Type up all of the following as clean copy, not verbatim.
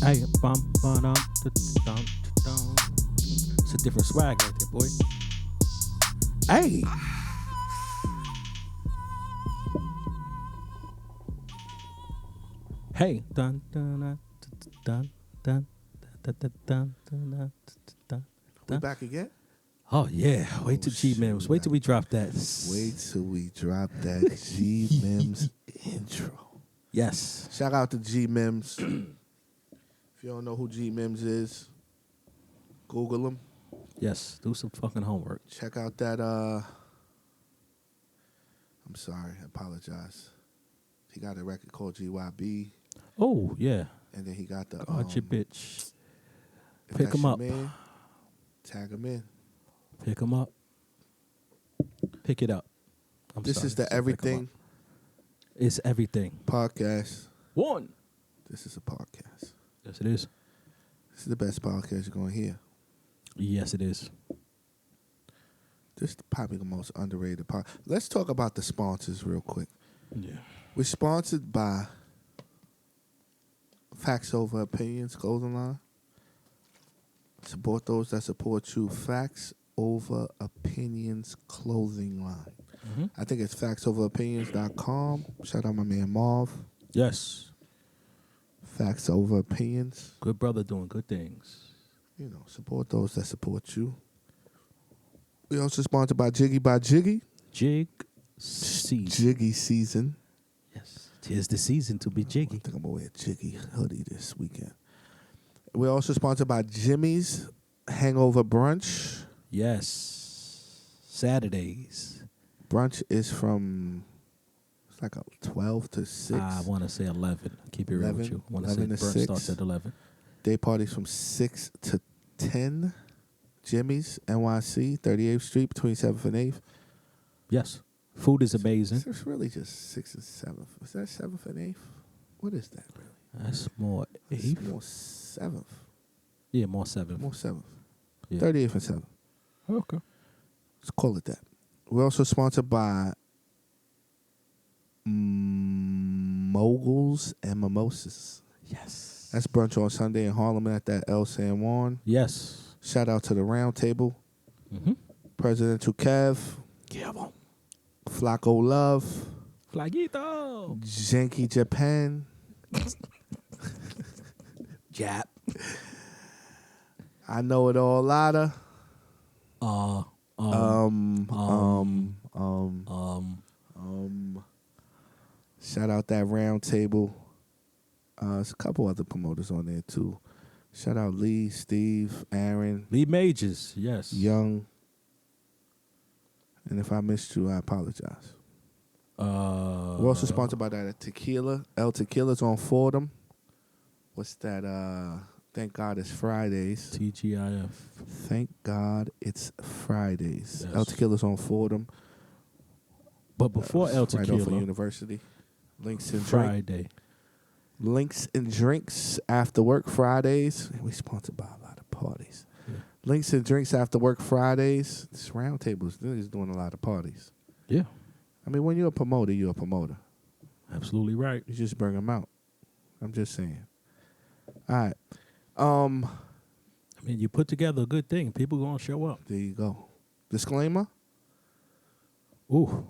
Hey, bum, ba-dum, da-dum, da-dum. It's a different swag right there, boy. Hey. Hey. Dun, dun, dun, dun, dun, dun, dun, dun, dun, dun, dun, We dun. back again? Oh, yeah. Wait till G-Mims. shoot. Wait till we drop that. Wait till we drop that G Mims intro. Yes. Shout out to G Mims. If you don't know who G Mims is, Google him. Yes. Do some fucking homework. Check out that. I'm sorry, I apologize. He got a record called GYB, Oh, yeah. and then he got the. God, you bitch. If Pick that's him your up. Man, tag him in. Pick him up. Pick it up. This is the So pick 'em Everything up. It's everything. podcast. One. This is a podcast. Yes, it is. This is the best podcast you're gonna hear. Yes, it is. This is probably the most underrated part. Let's talk about the sponsors real quick. Yeah. We're sponsored by Facts Over Opinions Clothing Line. Support those that support you. Facts Over Opinions Clothing Line. Mm-hmm. I think it's factsoveropinions.com. Shout out my man Marv. Yes. Facts Over Opinions. Good brother doing good things. You know, support those that support you. We also sponsored by Jiggy by Jiggy. Jig season. Jiggy season. Yes. 'Tis the season to be I jiggy. think I'm gonna wear a Jiggy hoodie this weekend. We're also sponsored by Jimmy's Hangover Brunch. Yes. Saturdays. Brunch is from it's like a 12 to 6. I want to say 11. Keep it real with 11, you. I want to say 11 to brunch 6. starts at 11. Day parties from 6 to 10. Jimmy's NYC 38th Street between 7th and 8th. Yes. Food is amazing. It's really just 6th and 7th. Is that 7th and 8th? What is that really? That's more It's 8th. more 7th. Yeah, more 7th. More 7th. Yeah. 38th and 7th. Okay. Let's call it that. We're also sponsored by Moguls and Mimosas. Yes. That's brunch on Sunday in Harlem at that El San Juan. Yes. Shout out to the Round Table. Mm-hmm. Presidential Kev. Give them. Flacco Love. Flaguito. Janky Japan. Jap. I know it all lotta. Shout out that Round Table. There's a couple other promoters on there too. Shout out Lee, Steve, Aaron, Lee Majors. Yes. Young. And if I missed you, I apologize. We're also sponsored by that Tequila. El Tequila's on Fordham. What's that? Thank God it's Fridays. TGIF. Thank God it's Fridays. Yes. El Tequila's on Fordham. But before El Right off of Tequila, University. Links and Friday. Links and Drinks After Work Fridays. We sponsored by a lot of parties. Yeah. Links and Drinks After Work Fridays. This Round Table is doing a lot of parties. Yeah. I mean, when you're a promoter, you're a promoter. Absolutely right. You just bring them out. I'm just saying. All right. I mean, you put together a good thing. People going to show up. There you go. Disclaimer. Ooh.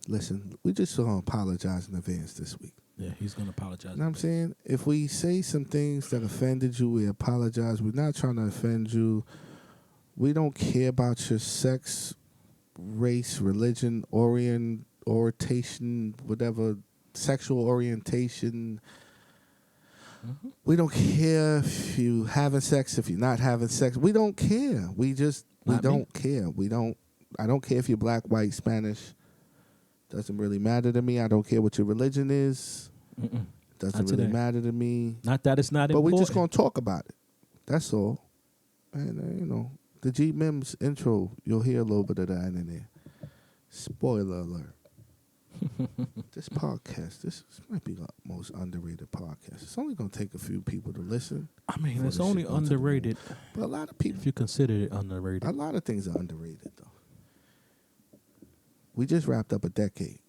Listen, we just going to apologize in advance this week. Yeah, he's going to apologize. You know what I'm saying? If we say some things that offended you, we apologize. We're not trying to offend you. We don't care about your sex, race, religion, orientation, whatever, sexual orientation. Mm-hmm. We don't care if you having sex, if you're not having sex. We don't care. We don't care. I don't care if you're black, white, Spanish. Doesn't really matter to me. I don't care what your religion is. Mm-mm. Doesn't Not really today. matter to me. Not that it's not But important. we're just going to talk about it. That's all. And, the G Mims intro, you'll hear a little bit of that in there. Spoiler alert. This podcast, this might be the most underrated podcast. It's only going to take a few people to listen. I mean, before it's this only shit goes to the moon. underrated But a lot of people, if you consider it underrated. a lot of things are underrated, though. We just wrapped up a decade.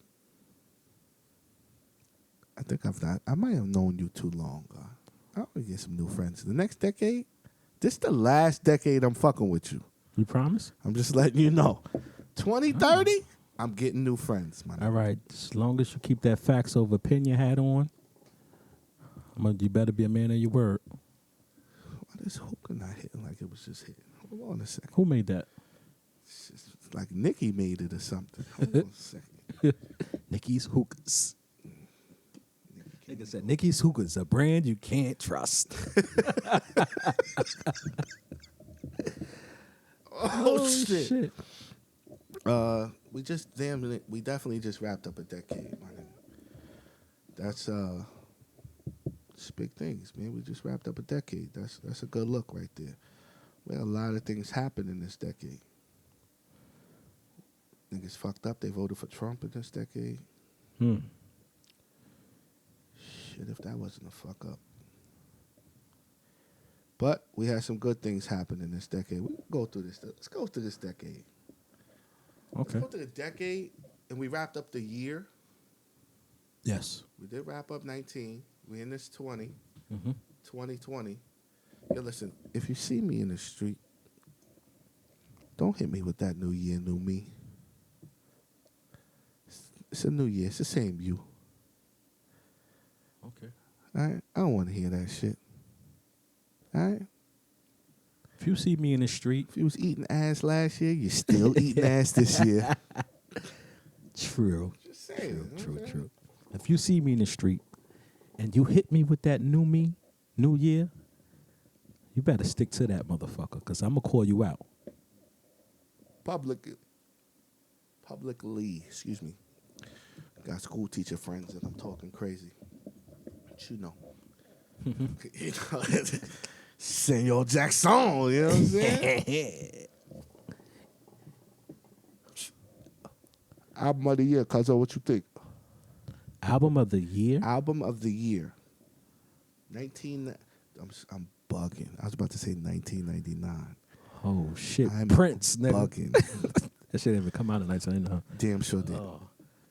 I think I might have known you too long, God. I'm gonna get some new friends. The next decade, this the last decade I'm fucking with you. You promise? I'm just letting you know. 2030, I'm getting new friends, man. All right. As long as you keep that facts over opinion hat on, you better be a man of your word. Why this hookah not hitting like it was just hitting? Hold on a second. Who made that? It's just like Nikki made it or something. Hold on a second. Nikki's Hookahs. Nigga said Nikki's Hookahs, a brand you can't trust. Oh, shit. We definitely just wrapped up a decade, man. That's it's big things, man. We just wrapped up a decade. That's a good look right there. Well, a lot of things happened in this decade. Niggas fucked up. They voted for Trump in this decade. Shit, if that wasn't a fuck up. But we had some good things happen in this decade. We can go through this. Let's go through this decade. Okay. Let's go through the decade, and we wrapped up the year. Yes. We did wrap up 19. We in this 20. 2020. Yo, listen, if you see me in the street, don't hit me with that new year, new me. It's a new year. It's the same you. Okay. All right? I don't want to hear that shit. All right? If you see me in the street. If you was eating ass last year, you're still eating ass this year. True. Just saying. True. If you see me in the street and you hit me with that new me, new year, you better stick to that motherfucker, because I'm going to call you out. Publicly, excuse me. Got school teacher friends and I'm talking crazy. But you know. Senor Jackson, you know what I'm saying? Album of the year, Cuzzo, what you think? Album of the year? Album of the year. I'm bugging. I was about to say 1999. Oh, shit. I'm Prince, nigga. bugging. That shit didn't even come out in 1999. Damn sure did.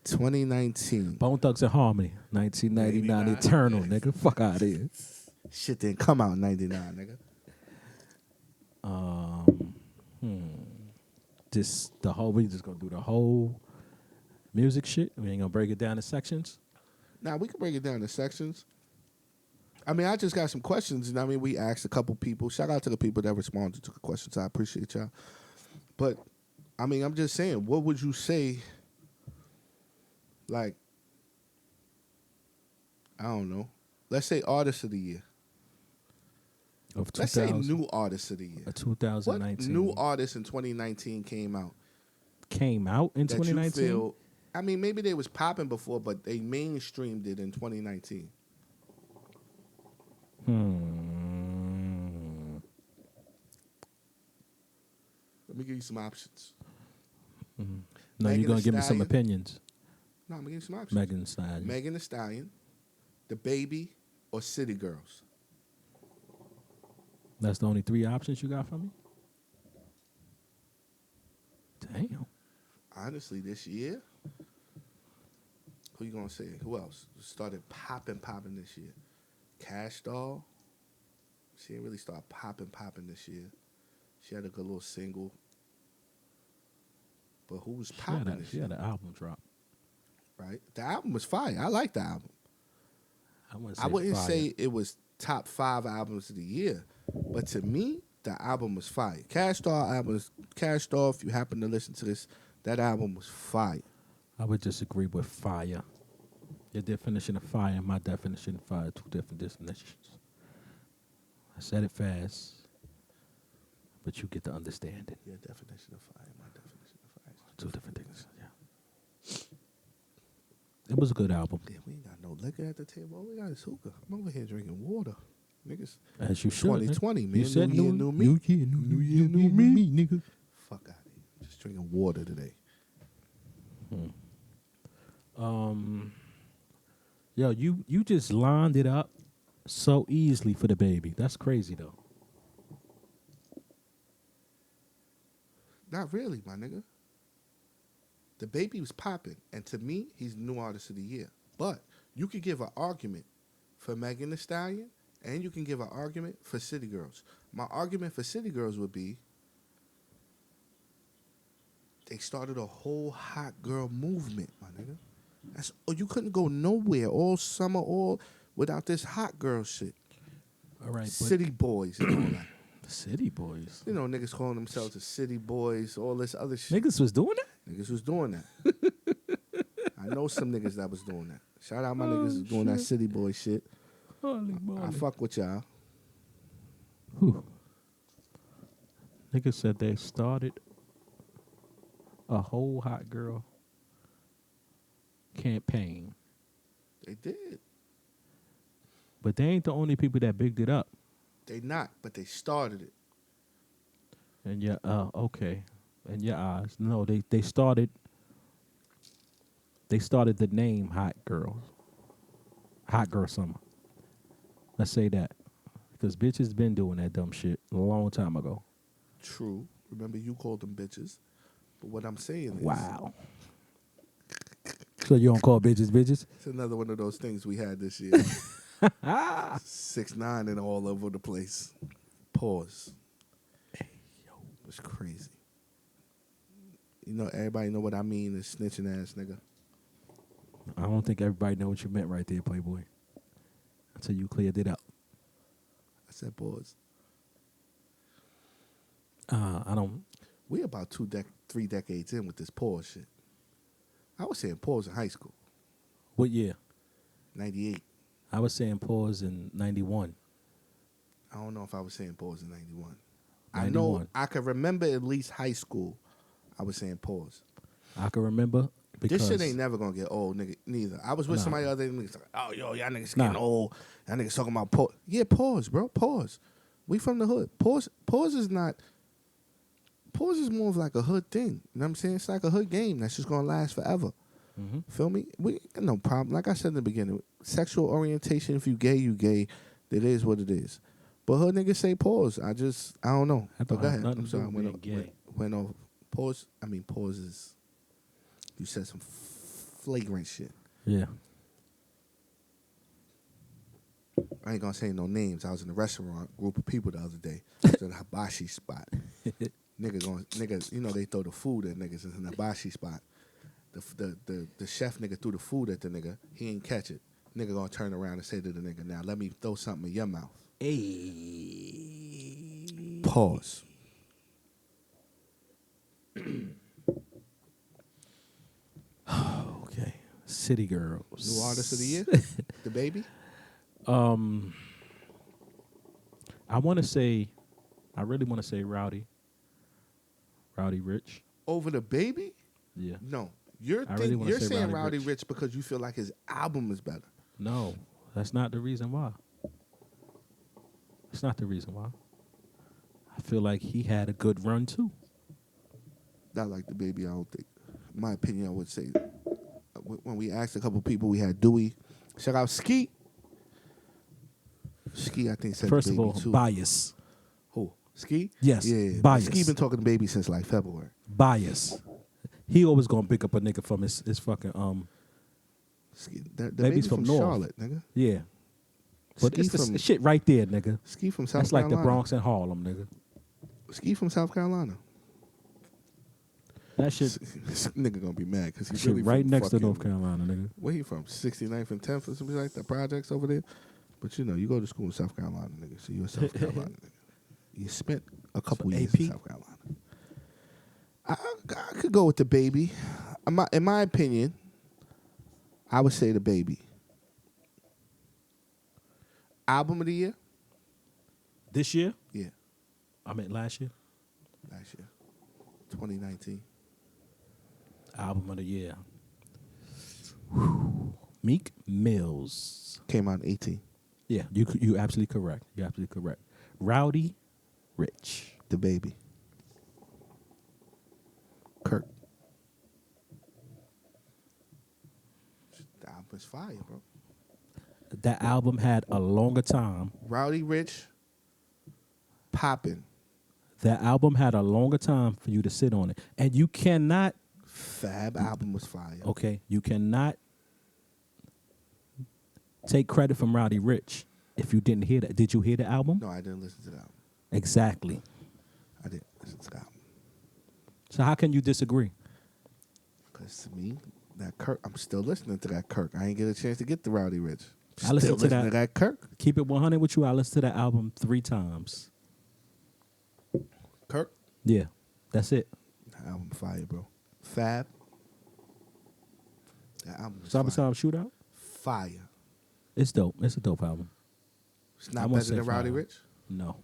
2019. Bone Thugs and Harmony, 1999 Eternal, nigga. Fuck out of here. Shit didn't come out in 99, nigga. We just gonna do the whole music shit? We ain't gonna break it down in sections? Nah, we can break it down in sections. I mean, I just got some questions, and I mean, we asked a couple people. Shout out to the people that responded to the questions. I appreciate y'all. But, I mean, I'm just saying, what would you say, like, I don't know. Let's say artist of the year. Let's say new artist of the year. 2019. What new artist in 2019 came out? Came out in 2019? You feel, I mean, maybe they was popping before, but they mainstreamed it in 2019. Let me give you some options. No, you're going to give me some opinions. No, I'm going to give you some options. Megan Thee Stallion. Megan Thee Stallion, The Baby, or City Girls. That's the only three options you got for me? Damn. Honestly, this year, who you going to say? Who else started popping this year? Cash Doll. She didn't really start popping this year. She had a good little single. But who was popping this year? She had an album drop. Right? The album was fire. I like the album. I wouldn't say it was top 5 albums of the year. But to me, the album was fire. Cash Doll, if you happen to listen to this, that album was fire. I would disagree with fire. Your definition of fire and my definition of fire are two different definitions. I said it fast, but you get to understand it. Your definition of fire, my definition of fire. Two different things, yeah. It was a good album. Yeah, we ain't got no liquor at the table. All we got is hookah. I'm over here drinking water. Niggas. As you should. 2020, man. You said new year, new me. New year, new me, nigga. Fuck out of here. Just drinking water today. Yo, you just lined it up so easily for the baby. That's crazy though. Not really, my nigga. The baby was popping, and to me, he's new artist of the year. But you could give an argument for Megan Thee Stallion And you can give an argument for City Girls. My argument for City Girls would be they started a whole hot girl movement, my nigga. You couldn't go nowhere all summer without this hot girl shit. All right, City boys and all that. City boys. You know, niggas calling themselves the city boys, all this other shit. Niggas was doing that? Niggas was doing that. I know some niggas that was doing that. Shout out my niggas doing that city boy shit. Holy moly. I fuck with y'all. Whew. Niggas said they started a whole hot girl campaign. They did. But they ain't the only people that bigged it up. They not, but they started it. And yeah, okay. In your eyes. No, they started the name Hot Girl. Hot Girl Summer. Let's say that. Because bitches been doing that dumb shit a long time ago. True. Remember, you called them bitches. But what I'm saying is... Wow. So you don't call bitches bitches? It's another one of those things we had this year. 6ix9ine and all over the place. Pause. Hey, yo. It's crazy. You know, everybody know what I mean is snitching ass nigga. I don't think everybody know what you meant right there, Playboy. Until you cleared it up. I said pause. I don't... We about 3 decades in with this pause shit. I was saying pause in high school. What year? 98. I was saying pause in 91. I don't know if I was saying pause in 91. 91. I know I can remember at least high school. I was saying pause. I can remember because... This shit ain't never gonna get old, nigga, neither. I was with somebody the other day, niggas like, oh, yo, y'all niggas getting old. Y'all niggas talking about pause. Yeah, pause, bro, pause. We from the hood. Pause is not... Pause is more of like a hood thing. You know what I'm saying? It's like a hood game that's just gonna last forever. Mm-hmm. Feel me? We got no problem. Like I said in the beginning, sexual orientation, if you gay, you gay. It is what it is. But hood niggas say pause. I don't know. But go ahead. I'm sorry. Went off. Pause. I mean, pause is... You said some flagrant shit. Yeah. I ain't gonna say no names. I was in a restaurant, group of people the other day. It was at a hibachi spot. Niggas, you know they throw the food at niggas in the hibachi spot. The chef nigga threw the food at the nigga. He ain't catch it. Nigga gonna turn around and say to the nigga, now let me throw something in your mouth. Hey. Pause. Okay. City Girls. New artist of the year? The Baby? I really want to say Rowdy Rich. Over The Baby? Yeah. No. You're really saying Rowdy Rich because you feel like his album is better. No, that's not the reason why. It's not the reason why. I feel like he had a good run too. Not like The Baby, I don't think. In my opinion, I would say when we asked a couple people, we had Dewey. Shout out Ski. Ski, I think, said First The of Baby all, too. bias. Who? Ski? Yes. Yeah. Bias. Ski been talking to Baby since like February. Bias. He always gonna pick up a nigga from his fucking Ski, the Baby's Baby from from North. Charlotte, nigga. Yeah. But Ski it's from the shit right there, nigga. Ski from South That's like Carolina. the Bronx and Harlem, nigga. Ski from South Carolina. That shit, This nigga gonna be mad because he's shit really right from next to fucking- North Carolina, nigga. Where he from? 69th and 10th or something like that. Projects over there. But you know, you go to school in South Carolina, nigga. So you're a South Carolina nigga. You spent a couple So years AP? in South Carolina. I could go with The Baby. In my opinion, I would say The Baby. Album of the year? This year? Yeah, I mean last year. last year. 2019. Album of the year. Whew. Meek Mills. Came out in 18. Yeah, you absolutely correct. You're absolutely correct. Rowdy Rich. The Baby. Kirk. The album's fire, bro. That album had a longer time. Rowdy Rich. Poppin'. That album had a longer time for you to sit on it. And you cannot, Fab album was fire. okay, you cannot take credit from Rowdy Rich If you didn't hear that, did you hear the album? No, I didn't listen to the album. Exactly. I didn't listen to the album. So how can you disagree? Because to me, that Kirk, I'm still listening to that Kirk. I ain't get a chance to get the Rowdy Rich. I listened to listening to that Kirk. Keep it 100 with you. I listened to that album 3 times. Kirk? Yeah, that's it. That album fire, bro. Fab. That album is Summertime Shootout. fire. It's dope. It's a dope album. It's I not won't better say than Rowdy fire. Rich? No,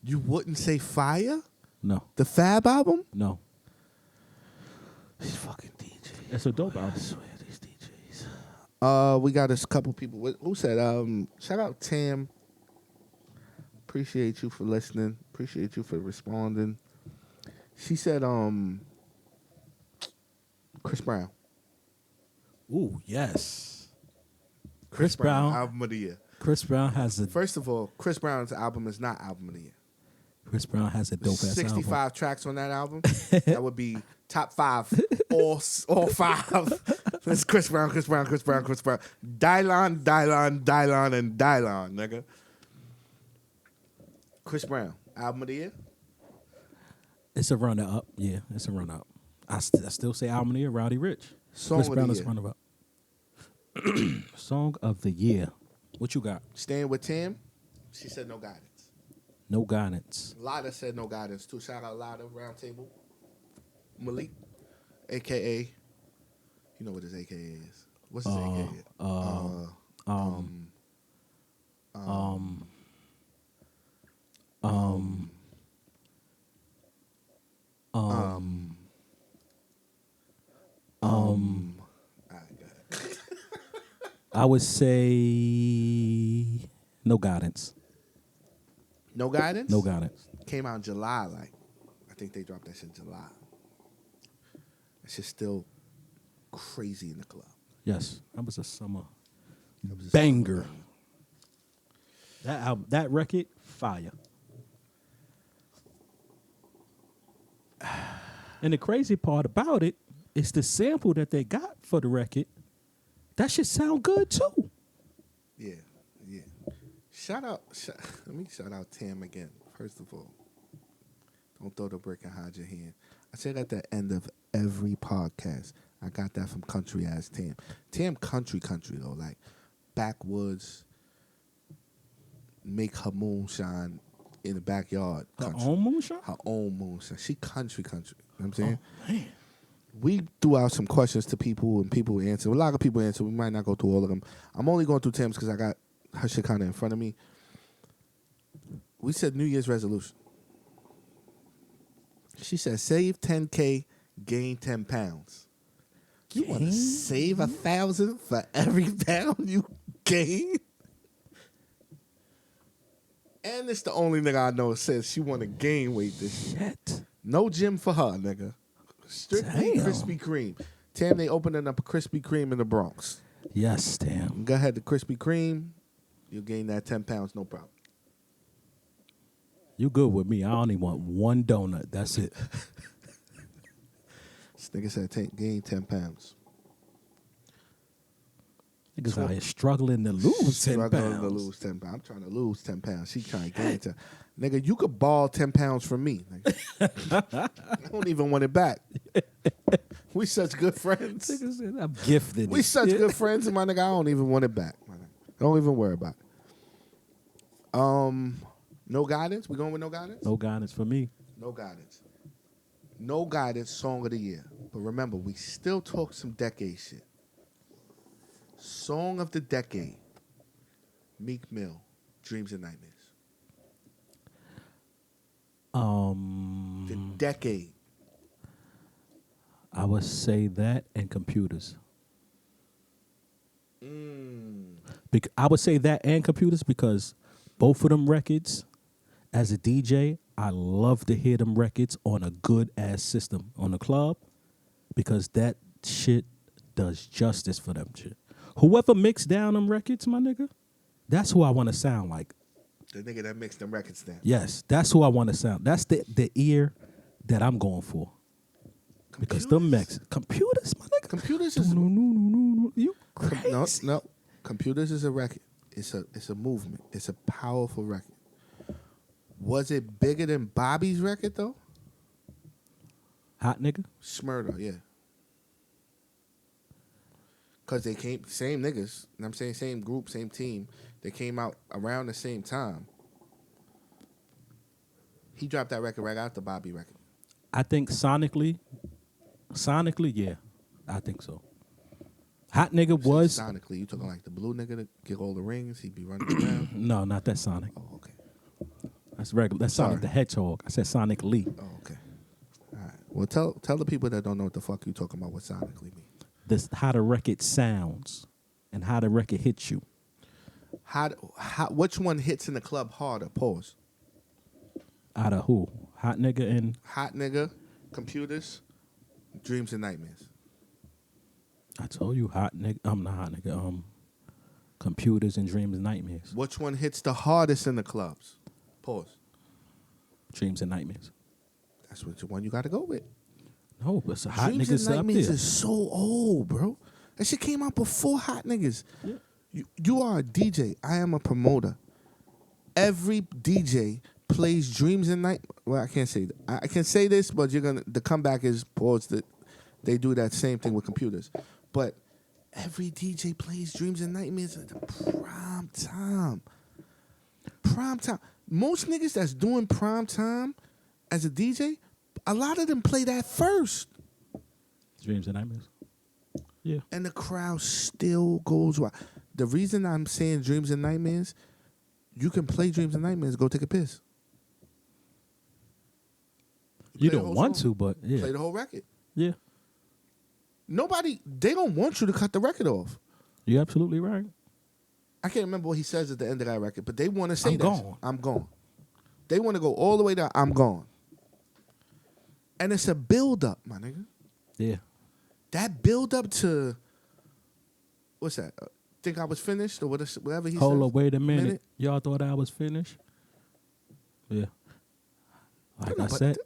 You wouldn't say fire? no, The Fab album? no. These fucking DJs. It's a dope I album. swear, these DJs. We got a couple people. Who said, shout out Tam. Appreciate you for listening. Appreciate you for responding. She said, Chris Brown. Ooh, yes. Chris Brown. Album of the year. Chris Brown has a First of all, Chris Brown's album is not album of the year. Chris Brown has a dope ass 65 album. tracks on that album. That would be top 5, all 5. It's Chris Brown, Chris Brown, Chris Brown, Chris Brown. Dylon, Dylon, Dylon, and Dylon, nigga. Chris Brown, album of the year? It's a runner up. Yeah, it's a runner up. I still say album of the year, Rowdy Rich. Song Chris of Brown the is year. runner up. Song of the year. What you got? Staying with Tim, she said no guidance. No guidance. Lada said no guidance too. Shout out Lada, Round Table. Malik, a.k.a. You know what his a.k.a. is. What's his a.k.a.? I would say no guidance. No guidance? No guidance. Came out in July, like. I think they dropped that shit in July. That shit's still crazy in the club. Yes, that was a summer That was a banger. summer That album, that record, fire. And the crazy part about it is the sample that they got for the record. That should sound good too. Yeah, yeah. Let me shout out Tam again, first of all. Don't throw the brick and hide your hand. I say that at the end of every podcast. I got that from Country Ass Tam. Tam country though, like backwoods, make her moonshine in the backyard. Her Country. own moonshine? Her own moonshine. She country. You know what I'm saying? Oh, man. We threw out some questions to people, and people answered. A lot of people answered. We might not go through all of them. I'm only going through Tim's because I got her shit kind of in front of me. We said New Year's resolution. She said, save 10K, gain 10 pounds. You want to save 1,000 for every pound you gain? And it's the only nigga I know that says she want to gain weight this year. Shit. No gym for her, nigga. Strictly Damn. Krispy Kreme. Tam, they opening up a Krispy Kreme in the Bronx. Yes, damn. Go ahead to Krispy Kreme. You'll gain that 10 pounds, no problem. You good with me. I only want one donut. That's it. This nigga said gain 10 pounds. Niggas out here struggling to lose 10 Struggling pounds. to lose 10 pounds. I'm trying to lose 10 pounds. She trying to gain 10. Nigga, you could ball 10 pounds from me. Nigga. I don't even want it back. We such good friends. Nigga said, I'm gifted. We such good friends, and my nigga, I don't even want it back. My nigga. Don't even worry about it. No guidance? We going with no guidance? No guidance for me. No guidance. No guidance, song of the year. But remember, we still talk some decade shit. Song of the decade. Meek Mill, Dreams and Nightmares. The decade. I would say that and computers. I would say that and computers because both of them records, as a DJ, I love to hear them records on a good ass system on the club because that shit does justice for them shit. Whoever mixed down them records, my nigga, that's who I want to sound like. The nigga that mixed them records down. Yes, that's who I want to sound. That's the ear that I'm going for. Because them computers, my nigga. Computers is You crazy. no. Computers is a record. It's a movement. It's a powerful record. Was it bigger than Bobby's record though? Hot nigga. Smurda, yeah. Cause they came same niggas. You know what I'm saying? Same group, same team. They came out around the same time. He dropped that record right after Bobby record. I think sonically, yeah, I think so. Hot nigga was Sonically, you talking like the blue nigga that get all the rings? He'd be running around. no, not that Sonic. Oh, okay. That's regular. That's Sonic the Hedgehog. I said Sonic Lee. Oh, okay. All right. Well, tell the people that don't know what the fuck you talking about what sonically mean. This how the record sounds and how the record hits you. How which one hits in the club harder? Pause. Out of who? Hot nigga and Hot nigga, computers, dreams and nightmares. I told you hot nigga. I'm not hot nigga. Computers and dreams and nightmares. Which one hits the hardest in the clubs? Pause. Dreams and nightmares. That's which one you got to go with. No, but it's a hot Dreams niggas and up Nightmares there. is so old, bro. That shit came out before Hot Niggas. Yeah. You are a DJ. I am a promoter. Every DJ plays Dreams and Night. Well, I can't say that. I can say this, but the comeback is pause that they do that same thing with computers. But every DJ plays Dreams and Nightmares at the prime time. Prime time. Most niggas that's doing prime time as a DJ, a lot of them play that first. Dreams and nightmares. Yeah. And the crowd still goes wild. The reason I'm saying Dreams and Nightmares, you can play Dreams and Nightmares, go take a piss. You Play the don't whole want song. to, but yeah. Play the whole record. Yeah. They don't want you to cut the record off. You're absolutely right. I can't remember what he says at the end of that record, but they want to say I'm that. gone. I'm gone. They want to go all the way down, I'm gone. And it's a build-up, my nigga. Yeah. That build-up to, what's that? Think I was finished or whatever he said. Hold up, wait a minute. Y'all thought I was finished? Yeah. Like I said,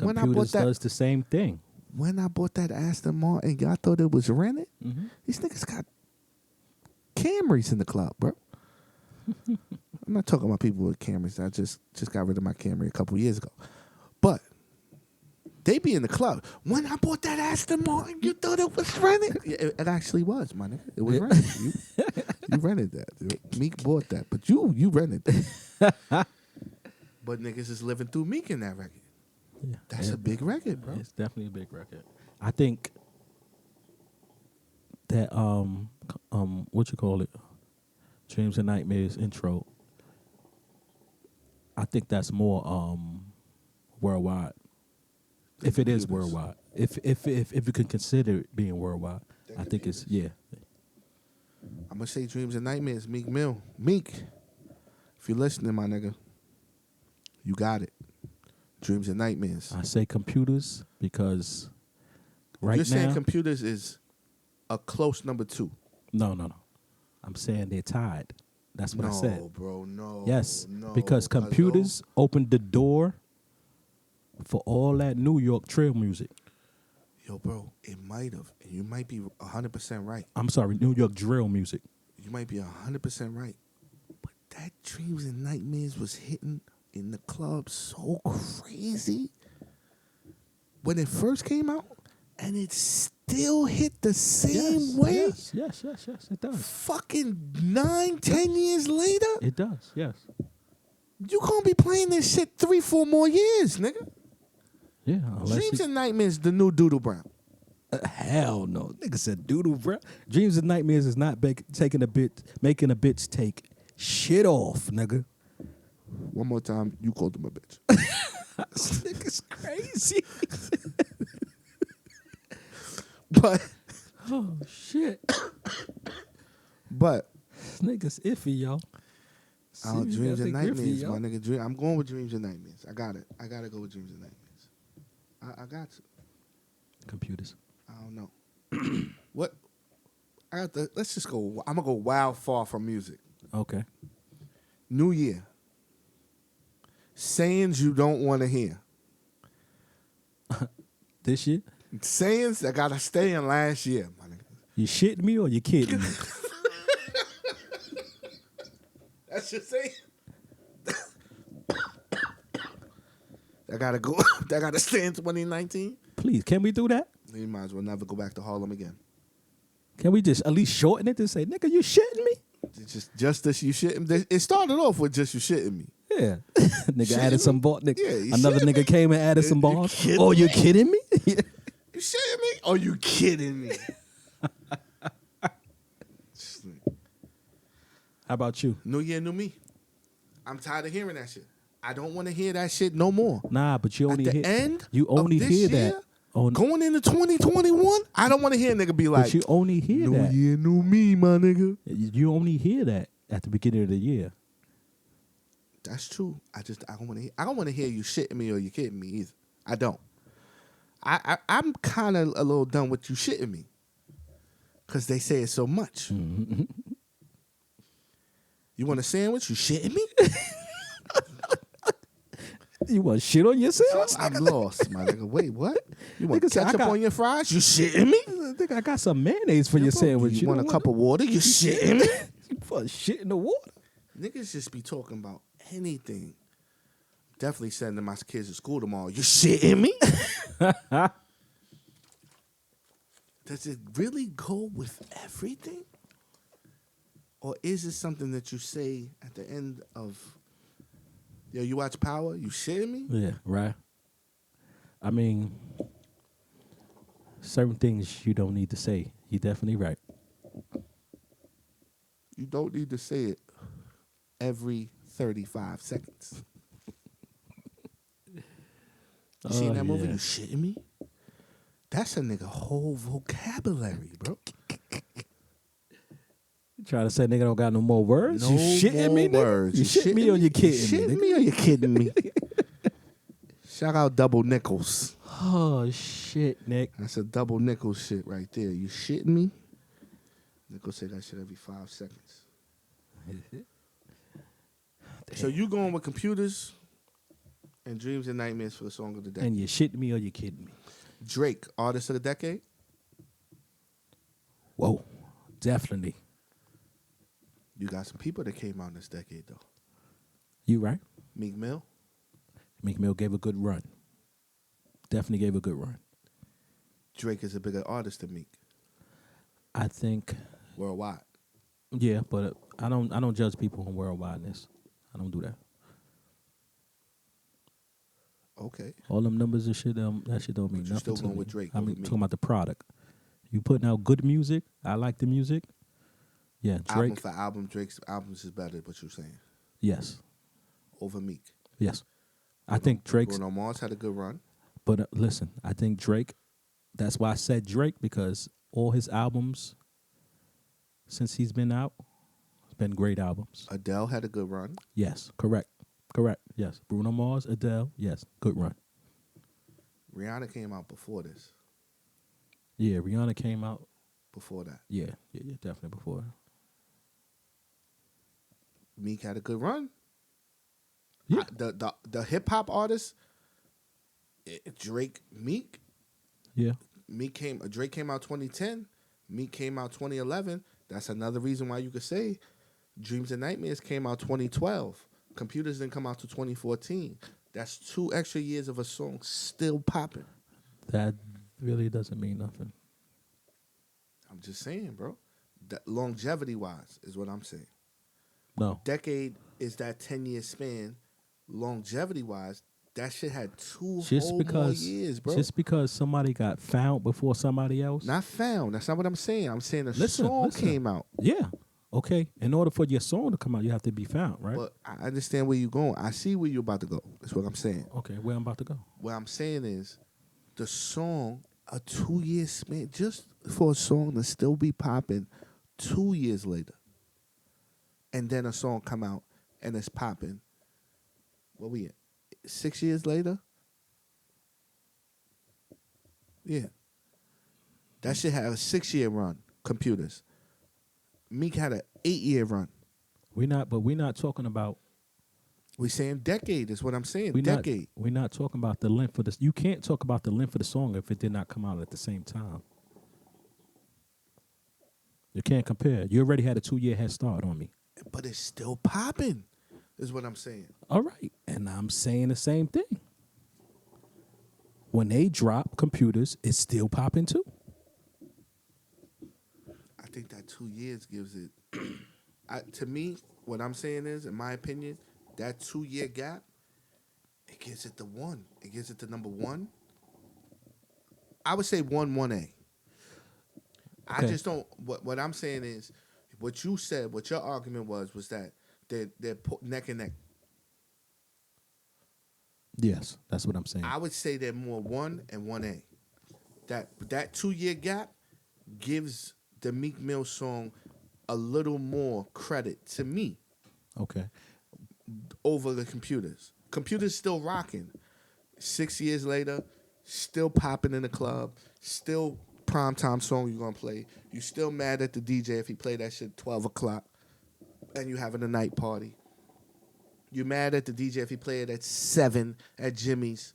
when I computers bought that- does the same thing. When I bought that Aston Martin, y'all thought it was rented? Mm-hmm. These niggas got Camrys in the club, bro. I'm not talking about people with Camrys. I just got rid of my Camry a couple years ago. But they be in the club. When I bought that Aston Martin, you thought it was rented? It actually was, my nigga. It was rented. You rented that. Dude. Meek bought that, but you rented that. But niggas is living through Meek in that record. Yeah. That's a big record, bro. It's definitely a big record. I think that what you call it, Dreams and Nightmares intro. I think that's more worldwide. If it is worldwide, if you can consider it being worldwide, I think it's yeah. I'm gonna say Dreams and Nightmares, Meek Mill. Meek, if you're listening, my nigga, you got it. Dreams and Nightmares. I say computers because right You're now. saying computers is a close number 2. No. I'm saying they're tied. That's what I said. No, bro, no. Yes, no, because computers opened the door for all that New York trail music. Yo, bro, it might have. And you might be 100% right. I'm sorry, New York drill music. You might be 100% right. But that Dreams and Nightmares was hitting in the club so crazy when it first came out, and it still hit the same way. Yes, it does. Fucking 9-10 years later, It does, yes. you gonna be playing this shit 3-4 more years, nigga. Yeah, Dreams and Nightmares, the new Doodle Brown. hell no. Nigga said doodle, bro. Dreams and Nightmares is not making a bitch take shit off, nigga. One more time, you called him a bitch. This nigga's crazy. But Oh, shit. But This nigga's iffy, y'all. Dreams and Nightmares, yo. my nigga. I'm going with Dreams and Nightmares. I got it. I gotta go with Dreams and Nightmares. I got to. Computers. I don't know. What? Let's just go. I'm gonna go wild far from music. Okay. New Year. Sayings you don't want to hear. This shit? Sayings that gotta stay in last year, my nigga. You shitting me or you kidding me? That's just saying. That gotta go. That gotta stay in 2019. Please, can we do that? You might as well never go back to Harlem again. Can we just at least shorten it to say, nigga, you shitting me? It's just this, you shitting. It started off with just you shitting me. Yeah. Nigga added some bars. Yeah, you Another shitting nigga me? came and added some You bars. kidding Oh, you me? kidding me? You shitting me? Are you kidding me? How about you? New year, new me. I'm tired of hearing that shit. I don't want to hear that shit no more. Nah, but you only At the hear end you only of this hear year, that on going into 2021, I don't want to hear a nigga be like, but you only hear new that. year, new me, my nigga. You only hear that at the beginning of the year. That's true. I don't want to hear. I don't want to hear you shitting me or you kidding me either. I don't. I'm kind of a little done with you shitting me, because they say it so much. Mm-hmm. You want a sandwich? You shitting me? You want shit on yourself? I'm lost, my nigga. Wait, what? You want Nigga said, ketchup on your fries? You shitting me? I think I got some mayonnaise for your sandwich. You want a cup of water? You shitting me? You put shit in the water. Niggas just be talking about anything. Definitely sending my kids to school tomorrow. You shitting me? Does it really go with everything? Or is it something that you say at the end of, yo, you watch Power? You shitting me? Yeah, right. I mean, certain things you don't need to say. You're definitely right. You don't need to say it every 35 seconds. You seen that movie? Yeah. You shitting me? That's a nigga whole vocabulary, bro. You trying to say nigga don't got no more words? No you shitting more me, nigga? words. You shitting me or you kidding me? Shitting nigga? me or you kidding me? Shout out Double Nickels. Oh shit, Nick. That's a Double Nickels shit right there. You shitting me? Nickels say that shit every 5 seconds. So you going with computers and dreams and nightmares for the song of the decade. And you shitting me or you kidding me? Drake, artist of the decade? Whoa, definitely. You got some people that came out this decade, though. You right? Meek Mill? Meek Mill gave a good run. Definitely gave a good run. Drake is a bigger artist than Meek. I think, Worldwide. yeah, but I don't judge people on worldwideness. I don't do that. Okay. All them numbers and shit, that shit don't mean But you nothing still to going me. with Drake I over mean, Meek. talking about the product. You putting out good music. I like the music. Yeah, Album Drake. for album, Drake's albums is better, what you're saying. Yes, Over Meek. yes. I think Drake's. Bruno Mars had a good run. But listen, I think Drake. That's why I said Drake, because all his albums since he's been out, it's been great albums. Adele had a good run. Yes, correct. Yes, Bruno Mars, Adele. Yes, good run. Rihanna came out before this. Yeah, Rihanna came out. Before that. Yeah, definitely before. Meek had a good run. Yeah. The hip hop artists, Drake, Meek. Yeah. Drake came out 2010. Meek came out 2011. That's another reason why you could say Dreams and Nightmares came out 2012. Computers didn't come out till 2014. That's 2 extra years of a song still popping. That really doesn't mean nothing. I'm just saying, bro. That longevity wise is what I'm saying. No. Decade is that 10-year span. Longevity wise, that shit had 2 Just whole more years, bro. Just because somebody got found before somebody else. Not found. That's not what I'm saying. I'm saying a Listen. song came out. Yeah. Okay. In order for your song to come out, you have to be found, right? But I understand where you're going. I see where you're about to go. That's what I'm saying. Okay, where I'm about to go. What I'm saying is the song, a 2-year span, just for a song to still be popping 2 years later. And then a song come out and it's popping. What we at? 6 years later? Yeah. That shit had a 6-year run, Computers. Meek had an 8-year run. We're not talking about. We saying decade is what I'm saying. We're Decade. not talking about the length of this. You can't talk about the length of the song if it did not come out at the same time. You can't compare. You already had a 2-year head start on me. but it's still popping, is what I'm saying. All right. And I'm saying the same thing. When they drop computers, it's still popping too. I think that 2 years gives it. To me, what I'm saying is, in my opinion, that 2 year gap, it gives it the one. It gives it the number one. I would say 1A. I Okay. just don't. What I'm saying is, what you said, what your argument was that they're neck and neck. Yes, that's what I'm saying. I would say they're more 1 and 1A. That 2 year gap gives the Meek Mill song a little more credit to me Okay. over the computers. Computers still rocking. 6 years later, still popping in the club, still primetime song you're gonna play. You still mad at the DJ if he play that shit 12 o'clock and you having a night party. You mad at the DJ if he play it at 7 at Jimmy's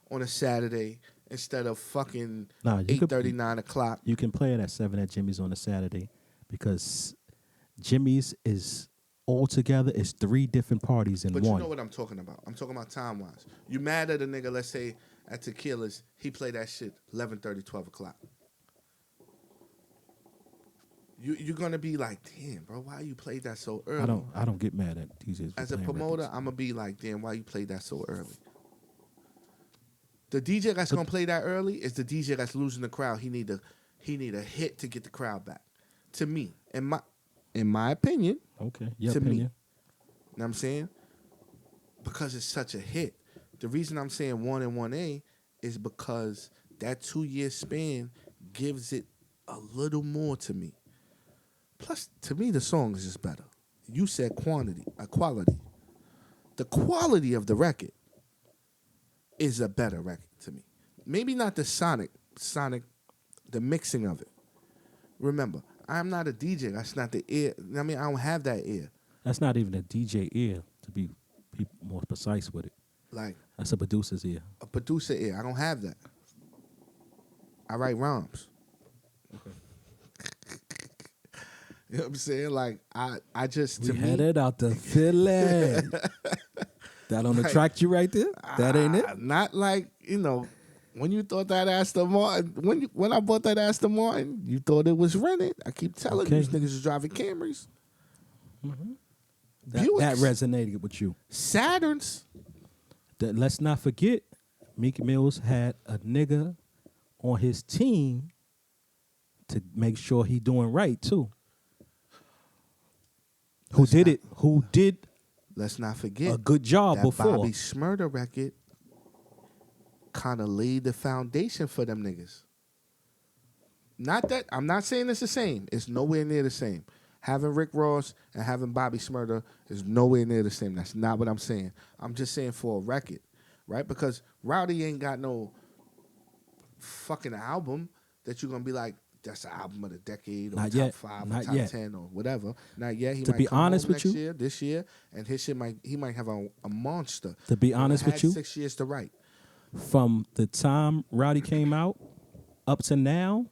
on a Saturday instead of fucking Nah, you could- 8:30, 9 o'clock. You can play it at 7 at Jimmy's on a Saturday because Jimmy's is altogether is 3 different parties in But one. you know what I'm talking about. I'm talking about time-wise. You mad at a nigga, let's say, at Tequila's, he play that shit 11:30, 12 o'clock. You're going to be like, damn, bro, why you played that so early? I don't get mad at DJs. for As a playing promoter, records. I'm going to be like, damn, why you played that so early? The DJ that's going to play that early is the DJ that's losing the crowd. He need a hit to get the crowd back. To me, in my opinion, Okay, your to me. opinion. You know what I'm saying? Because it's such a hit. The reason I'm saying 1 and 1A is because that 2 year span gives it a little more to me. Plus, to me, the song is just better. You said quality. The quality of the record is a better record to me. Maybe not the sonic, the mixing of it. Remember, I'm not a DJ. That's not the ear. I mean, I don't have that ear. That's not even a DJ ear to be more precise with it. Like That's a producer's ear. a producer ear. I don't have that. I write rhymes. You know what I'm saying? Like I just to We me, had it out the feeling. That on the Like, track you right there? That ain't it? Not like, when you thought that Aston Martin, when I bought that Aston Martin, you thought it was rented. I keep telling you, Okay. these niggas is driving Camrys. That Buicks. resonated with you. Saturns. Let's not forget, Meek Mills had a nigga on his team to make sure he doing right too. Who did Let's not forget a good job that before. Bobby Shmurda record kind of laid the foundation for them niggas. Not that I'm not saying it's the same. It's nowhere near the same. Having Rick Ross and having Bobby Shmurda is nowhere near the same. That's not what I'm saying. I'm just saying for a record, right? Because Rowdy ain't got no fucking album that you're gonna be like, that's the album of the decade or Not top yet. 5 or Not top yet. 10 or whatever. Not yet. He To might be come honest home with next you- year, this year, and his shit he might have a monster. To be But honest it with had you, 6 years to write. from the time Rowdy came out up to now,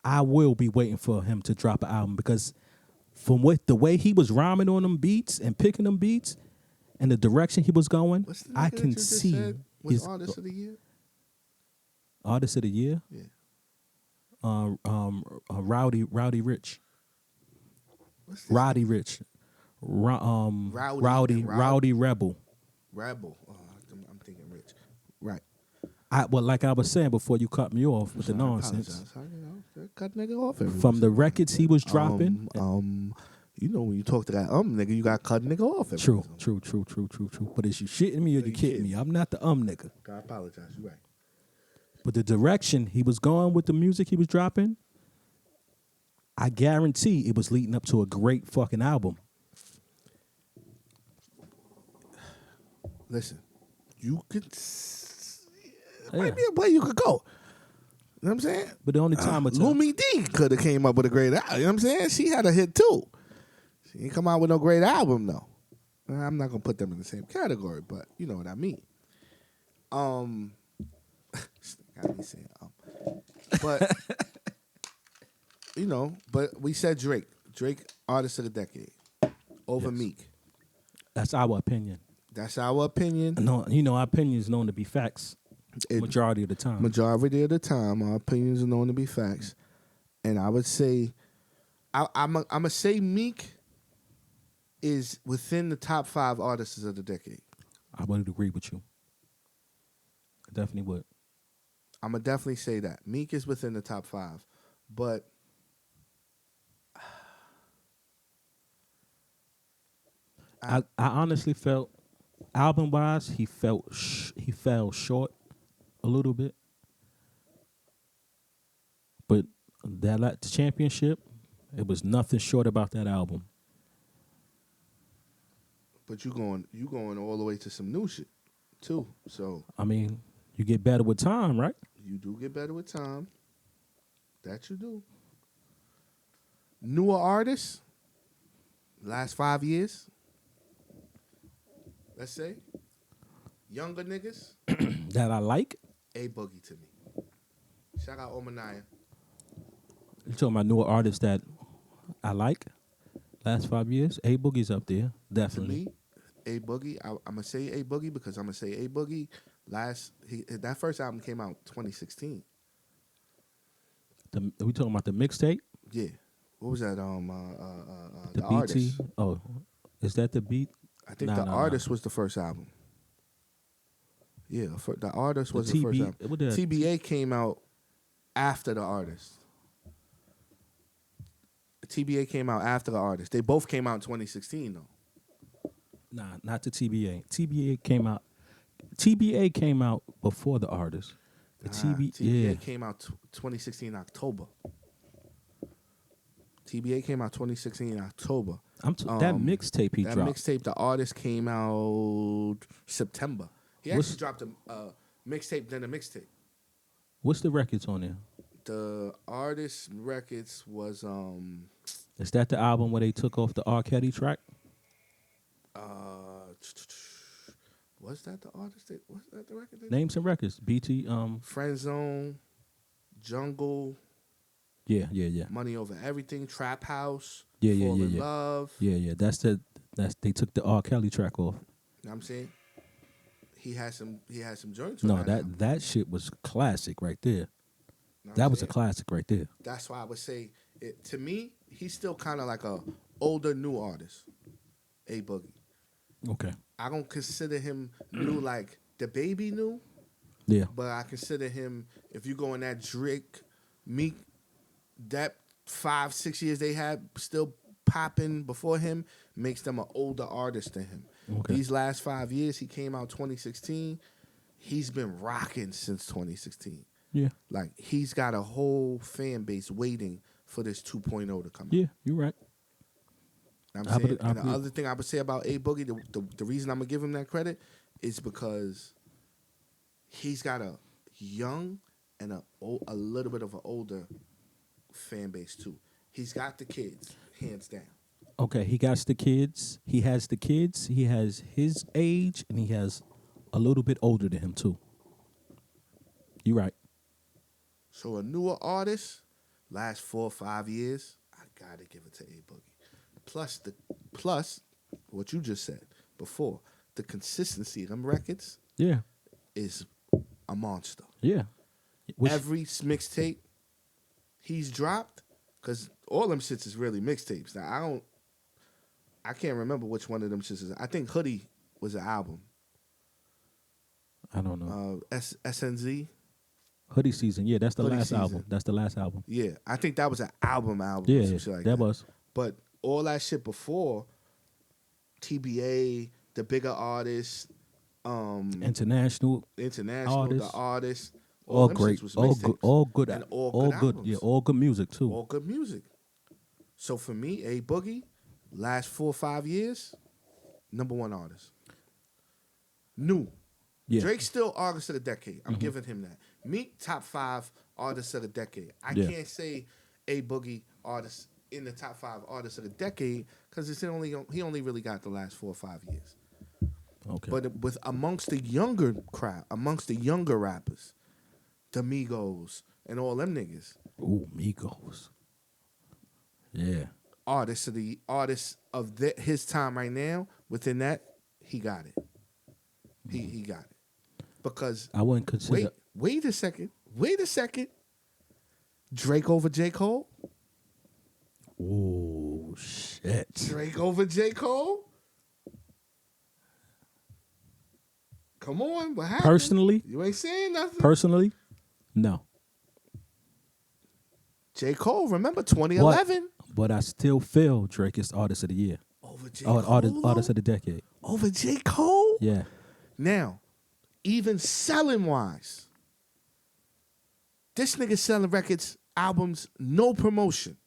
I will be waiting for him to drop an album because from the way he was rhyming on them beats and picking them beats and the direction he was going, What's the nigga I that can you just see said was his Artist of the Year? Artist of the Year. Yeah. Rowdy Rich. What's this? Roddy Rich. Rowdy Rowdy Rebel. Rebel. Oh, I'm thinking Rich. Right. Like I was saying before you cut me off with the Sorry, I nonsense. apologize. Cut nigga off every From once the in a while. records he was dropping. When you talk to that nigga, you got to cut nigga off every True, once in a while. true. But is you shitting me or you kidding me? I'm not the nigga. I apologize. You're right. But the direction he was going with the music he was dropping, I guarantee it was leading up to a great fucking album. Listen, you could. Yeah. Might be a way you could go. You know what I'm saying? But the only time it's Lumi D could have came up with a great album. You know what I'm saying? She had a hit too. She didn't come out with no great album though. I'm not gonna put them in the same category, but you know what I mean. Got me saying but but we said Drake. Drake, artist of the decade, over Yes. Meek. That's our opinion. That's our opinion. No, our opinion is known to be facts It- majority of the time. Majority of the time, our opinions are known to be facts, and I would say, I'm gonna say Meek is within the top 5 artists of the decade. I would agree with you. I definitely would. I'm gonna definitely say that Meek is within the top 5, but I honestly felt, album wise, he fell short a little bit. But the championship, it was nothing short about that album. but you going all the way to some new shit too. So I mean, you get better with time, right? you do get better with time. That you do. Newer artists, last 5 years. Let's say younger niggas. That I like. A Boogie to me. Shout out Omanaya. You talking about newer artists that I like? Last 5 years, A Boogie's up there, To definitely. me, A Boogie. I'm gonna say A Boogie because I'm gonna say A Boogie. That first album came out 2016. We talking about the mixtape, Yeah. What was that? the The BT. Artist. Oh, is that the beat? I think Nah, The nah, nah. Artist was the first album. Yeah, The Artist was the TB first album. what the- TBA came out after The Artist. TBA came out after The Artist. They both came out in 2016 though. Nah, not the TBA. TBA came out before the artist. The TBA yeah. came out 2016 October. TBA came out 2016 October. That mixtape he That dropped. mixtape, The Artist, came out September. He What's- actually dropped a mixtape, then a mixtape. What's the records on there? The Artist records was Is that the album where they took off the R. Kelly track? was that the Artist? Was that the record? Name some records. BT. Friend Zone, Jungle, Yeah. Money Over Everything, Trap House, Yeah, Fall in yeah. Love. Yeah. That's they took the R. Kelly track off. You know what I'm saying? He had some joints. No, on that album. that shit was classic right there. You know what That I'm was a saying? classic right there. That's why I would say, to me, he's still kind of like a older new artist, A Boogie. Okay. I don't consider him new like the baby new, Yeah. but I consider him, if you go in that Drake, Meek, that 5-6 years they had still popping before him makes them an older artist than him. Okay. These last 5 years, he came out 2016. He's been rocking since 2016. Yeah. Like, he's got a whole fan base waiting for this 2.0 to come out. Yeah. You're right. I'm I saying, would- I and the agree. other thing I would say about A Boogie, the reason I'm gonna give him that credit is because he's got a young and a little bit of an older fan base too. He's got the kids, hands down. Okay. He got the kids. He has the kids. He has his age, and he has a little bit older than him too. You're right. So a newer artist, last 4 or 5 years, I gotta give it to A Boogie. Plus what you just said before, the consistency of them records Yeah. is a monster. Yeah. Which- Every mixtape he's dropped, because all them shits is really mixtapes. Now I can't remember which one of them shits is. I think Hoodie was an album. I don't know. SNZ. Hoodie Season. Yeah, that's the Hoodie last Season. album. That's the last album. Yeah, I think that was an album. Or Yeah, some shit like that was. But all that shit before, TBA, the bigger artists, International. international, artists. the artists, All them great. shits was All good. mixtapes. All good. And All all good. good albums. Yeah. All good music too. All good music. So for me, A Boogie, last 4 or 5 years, #1 artist. New. Yeah. Drake's still artist of the decade. I'm giving him that. Meek, top 5 artists of the decade. I Yeah. can't say A Boogie artist in the top 5 artists of the decade because he only really got the last 4 or 5 years. Okay. But with amongst the younger crowd, amongst the younger rappers, the Migos and all them niggas, Ooh, Migos. Yeah. artist of his time right now. Within that, he got it. He got it because I wouldn't consider. wait a second. Drake over J. Cole. Oh shit! Drake over J. Cole. Come on, what happened? Personally, You ain't saying nothing. Personally, no. J. Cole, remember 2011? But I still feel Drake is artist of the year. Over J. Cole? Artist of the decade. Over J. Cole? Yeah. Now, even selling wise, this nigga selling records, albums, no promotion.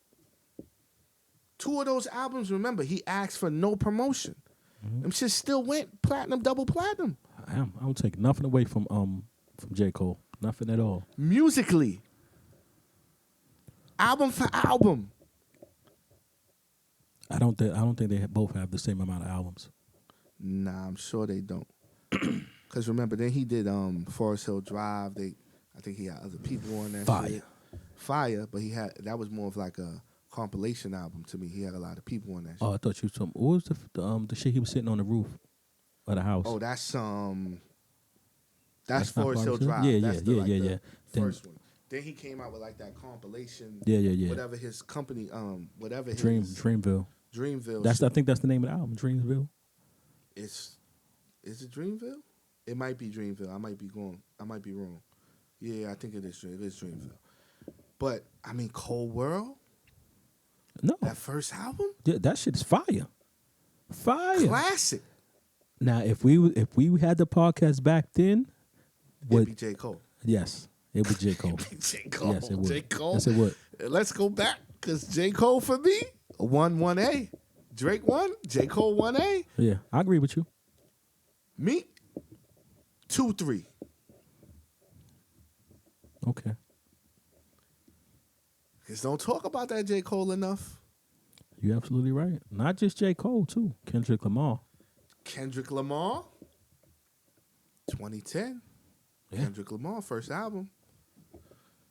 2 of those albums, remember, he asked for no promotion. Them shit still went platinum, double platinum. I don't take nothing away from J. Cole. Nothing at all. Musically. Album for album. I don't think they both have the same amount of albums. Nah, I'm sure they don't. Because remember, then he did Forest Hill Drive. I think he had other people on that Fire. shit. Fire, but that was more of like a compilation album to me. He had a lot of people on that shit. Oh, I thought you were talking. What was the shit he was sitting on the roof of the house? Oh, that's not Forest Hill Drive. Yeah, That's yeah. First one. Then he came out with like that compilation. Yeah. Whatever his company, whatever Dreamville. Dreamville. I think that's the name of the album, Dreamville. Is it Dreamville? It might be Dreamville. I might be wrong. Yeah, I think it is. It is Dreamville. But I mean, Cold World. No, That first album. yeah, that shit is fire. Fire. Classic. Now, if we had the podcast back then, It'd be J. Cole. yes, it would J. Cole. J. Cole. Yes, it would. J. Cole. Yes, it would. Let's go back because J. Cole for me 1A. Drake 1, J. Cole 1A. Yeah, I agree with you. Me 2-3. Okay. Because don't talk about that J. Cole enough. You're absolutely right. Not just J. Cole, too. Kendrick Lamar. Kendrick Lamar 2010. Yeah. Kendrick Lamar first album.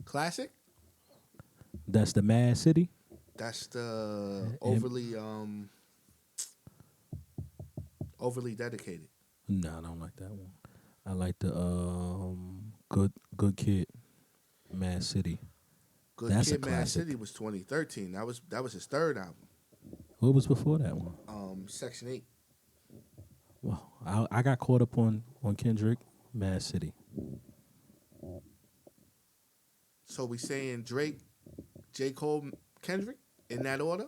Classic. That's the Mad City. That's the overly dedicated. No, I don't like that one. I like the Good Kid, Mad City. Good That's Kid, a Mad classic. City was 2013. That was his third album. What was before that one? Section 8. Well, I got caught up on Kendrick, Mad City. So we saying Drake, J. Cole, Kendrick in that order?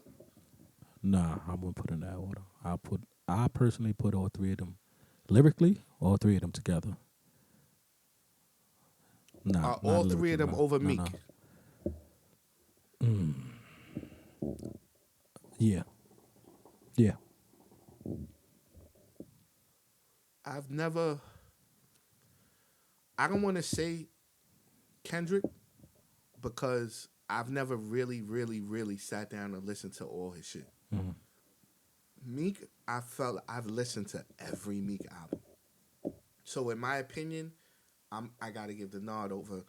Nah, I wouldn't put in that order. I personally put all three of them lyrically, all three of them together. Nah, All three of them over Meek. Yeah. Yeah. I don't want to say Kendrick because I've never really, really, really sat down and listened to all his shit. Mm-hmm. Meek, I've listened to every Meek album. So in my opinion, I got to give the nod over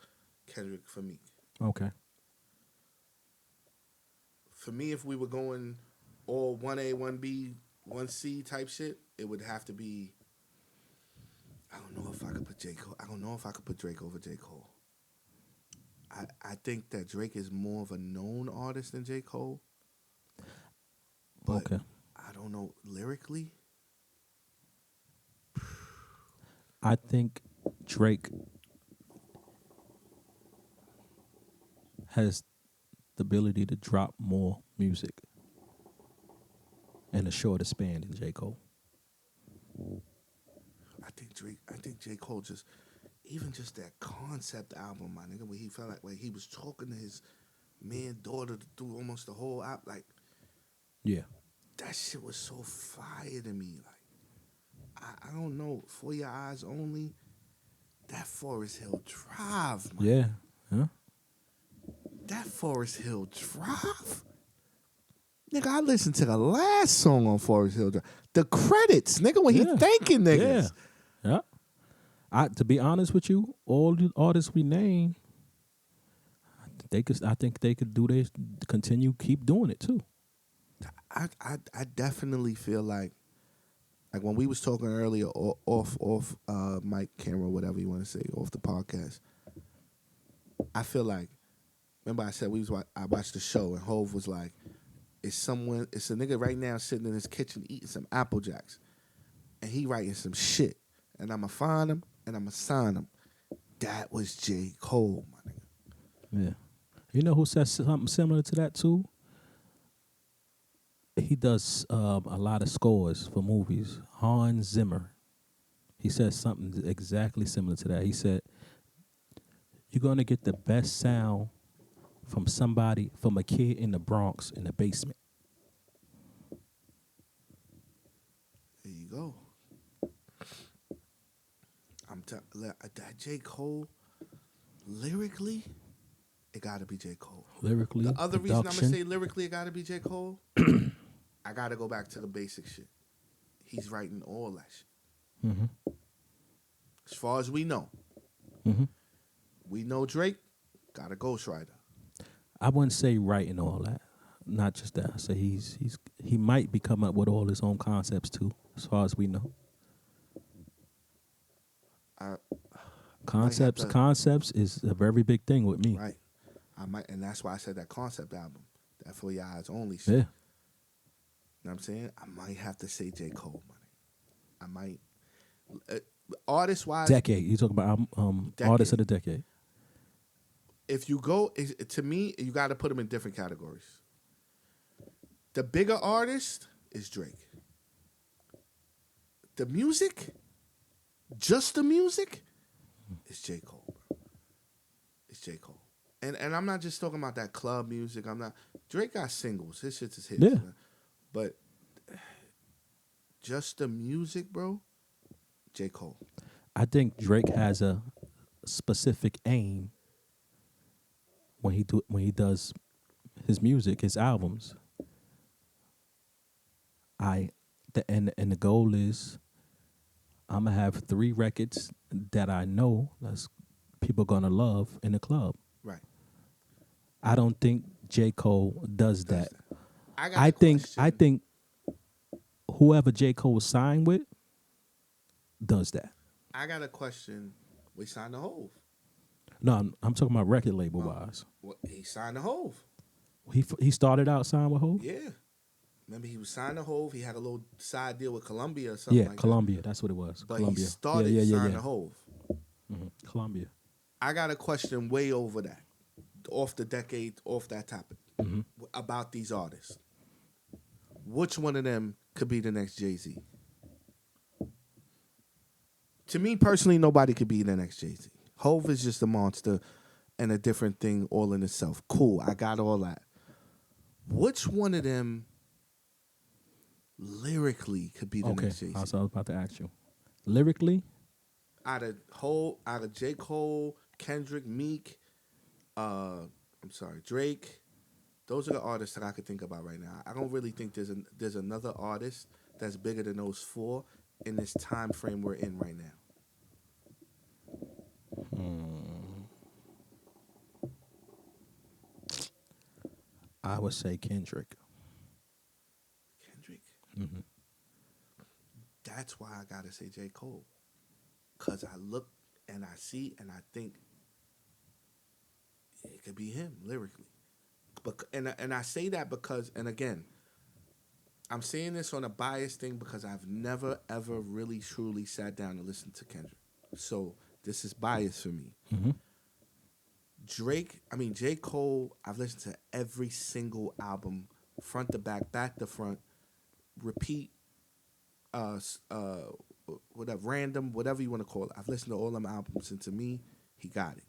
Kendrick for Meek. Okay. For me, if we were going all 1A, 1B, 1C type shit, it would have to be, I don't know if I could put J. Cole. I don't know if I could put Drake over J. Cole. I think that Drake is more of a known artist than J. Cole. But Okay. I don't know, lyrically? I think Drake has the ability to drop more music in a shorter span than J. Cole. I think J. Cole even just that concept album, my nigga, where he felt like he was talking to his daughter through almost the whole app, like, Yeah. that shit was so fire to me. Like, I don't know, For Your Eyes Only, that Forest Hill Drive, man. Yeah. Huh? That Forest Hill Drive? Nigga, I listened to the last song on Forest Hill Drive. The credits, nigga, when he thanking niggas. Yeah. To be honest with you, all the artists we name, I think they could keep doing it too. I definitely feel like when we was talking earlier off mic, camera, whatever you want to say, off the podcast. I feel like, remember I said I watched the show and Hove was like, it's a nigga right now sitting in his kitchen eating some Apple Jacks and he writing some shit and I'ma find him and I'ma sign him. That was J. Cole, my nigga. Yeah. You know who says something similar to that too? He does a lot of scores for movies. Hans Zimmer. He says something exactly similar to that. He said, "You're gonna get the best sound from a kid in the Bronx in the basement." There you go. That J. Cole, lyrically, it gotta be J. Cole. Lyrically, The other reason I'm gonna production. say lyrically it gotta be J. Cole, I gotta go back to the basic shit. He's writing all that shit. Mm-hmm. As far as we know. Mm-hmm. We know Drake got a ghostwriter. I wouldn't say writing all that. Not just that. I say he might be coming up with all his own concepts too, as far as we know. I Concepts is a very big thing with me. Right. I might, and that's why I said that concept album, that For Your Eyes Only shit. Yeah. You know what I'm saying? I might have to say J. Cole, money. I might. Artist wise, Decade. You talking about artists of the decade. If you go, to me, you got to put them in different categories. The bigger artist is Drake. The music, just the music, is J. Cole, bro. It's J. Cole. And I'm not just talking about that club music. Drake got singles. His shit is hits. Yeah. Man. But just the music, bro, J. Cole. I think Drake has a specific aim when he does his music, his albums. And the goal is I'm gonna have 3 records that I know that's people gonna love in the club. Right. I don't think J. Cole does that. I think whoever J. Cole signed with does that. I got a question. We signed the Hove. No, I'm talking about record label wise. Well, he signed the Hove. He started out signed with Hove? Yeah. Remember, he was signed to Hove. He had a little side deal with Columbia or something like Columbia. That's what it was. But Columbia. he started signing to Hove. Mm-hmm. Columbia. I got a question way over that, off the decade, off that topic, about these artists. Which one of them could be the next Jay-Z? To me personally, nobody could be the next Jay-Z. Hove is just a monster and a different thing all in itself. Cool, I got all that. Which one of them lyrically could be the next Jay-Z? I was about to ask you. Lyrically? Out of J. Cole, Kendrick, Meek, Drake. Those are the artists that I could think about right now. I don't really think there's another artist that's bigger than those 4 in this time frame we're in right now. I would say Kendrick. Kendrick? Mm-hmm. That's why I gotta say J. Cole. Cause I look and I see and I think it could be him lyrically. And I say that because, and again, I'm saying this on a biased thing because I've never ever really truly sat down and listened to Kendrick. So this is bias for me. Mm-hmm. J. Cole, I've listened to every single album, front to back to front, repeat, whatever, random, whatever you want to call it. I've listened to all them albums, and to me, he got it.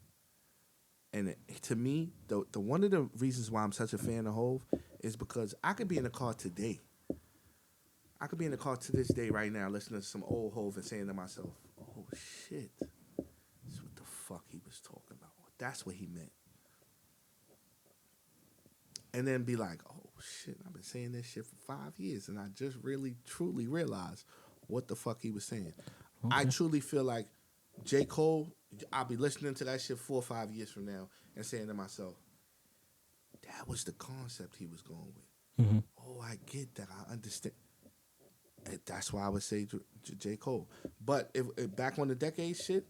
And to me, the one of the reasons why I'm such a fan of Hove is because I could be in the car today. I could be in the car to this day right now listening to some old Hove and saying to myself, oh, shit. That's what the fuck he was talking about. That's what he meant. And then be like, oh, shit, I've been saying this shit for 5 years, and I just really, truly realized what the fuck he was saying. Okay. I truly feel like J. Cole, I'll be listening to that shit 4 or 5 years from now and saying to myself, that was the concept he was going with. Mhm. Oh, I get that. I understand. And that's why I would say J. Cole. But if back on the decade shit,